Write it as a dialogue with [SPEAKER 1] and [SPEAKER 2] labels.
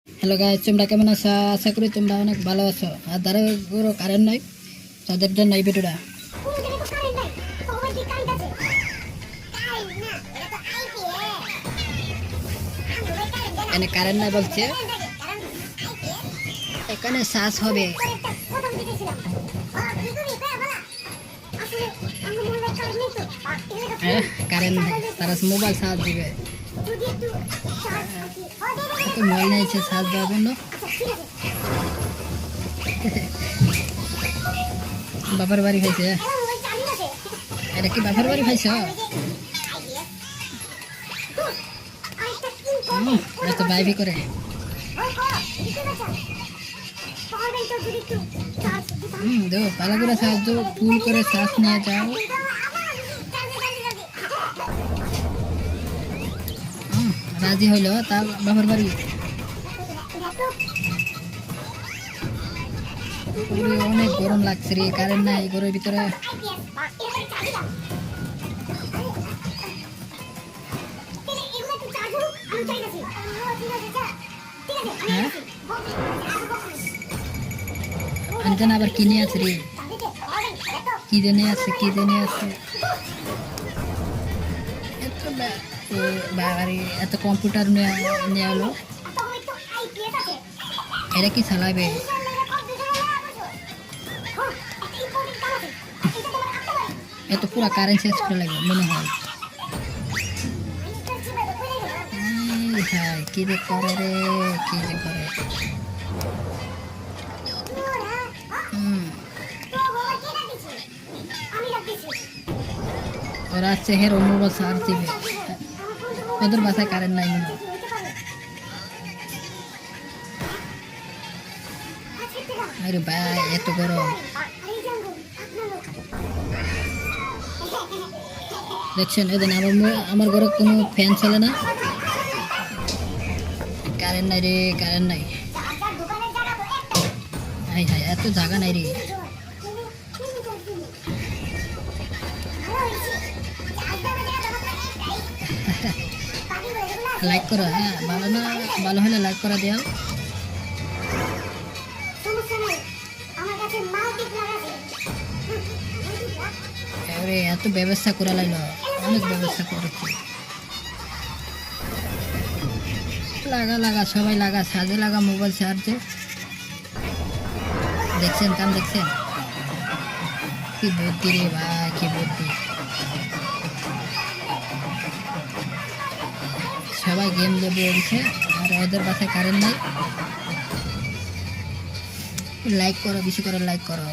[SPEAKER 1] Hello guys, তোমরা কেমন আছো? আশা করি তোমরা অনেক ভালো আছো। আর ধারে পুরো কারেন্ট নাই, তাদের জন্য এই ভিডিওটা। এখানে কারেন্ট নাই বলছে, এখানে শ্বাস হবে। কারেন্ট নাই, তারা মোবাইল চার্জ দিবে। মোবাইল নিয়েছে চার্জ দেওয়ার জন্য। বাবার বাড়ি খাইছে, এটা কি বাবার বাড়ি খাইছ? এটা তো বাইবি করে। দো পালা করে সাহায্য ফুল করে শ্বাস নিয়ে যাও। রাজি হইল তা বাবার বাড়ি। অনেক গরম লাগছে রে, কারেন্ট নাই ঘরের ভিতরে। আনজান আবার কিনে আছে রে, কি জেনে আছে কি জেনে আছে। এত কম্পিউটার নিয়ে হলো, এটা কি চালাবে? এত পুরো কারেন্ট শেষ করে লাগবে মনে হয়। কি যে করে রে, কি যে করে। ওরা আসছে হের অনুভব সার দিবে, ওদের বাসায় কারেন্ট নাই মনে হয়। আরে ভাই এত গরম দেখছেন। এদিন আমার ঘরে কোনো ফ্যান চলে না, কারেন্ট নাই রে, কারেন্ট নাই। হাই হাই, এত জায়গা নাই রে। লাইক করো, হ্যাঁ ভালো না, ভালো হলে লাইক করে দিও। এত ব্যবস্থা করে লাইল, অনেক ব্যবস্থা করেছি। লাগা লাগা সবাই লাগা, সাজে লাগা, মোবাইল চার্জে। দেখছেন কাম, দেখছেন কি বুদ্ধি রে ভাই, কি বুদ্ধি। সবাই গেম লেবে উঠছে আর ওদের বাসায় কারেন্ট নাই। লাইক করো, বেশি করে লাইক করো।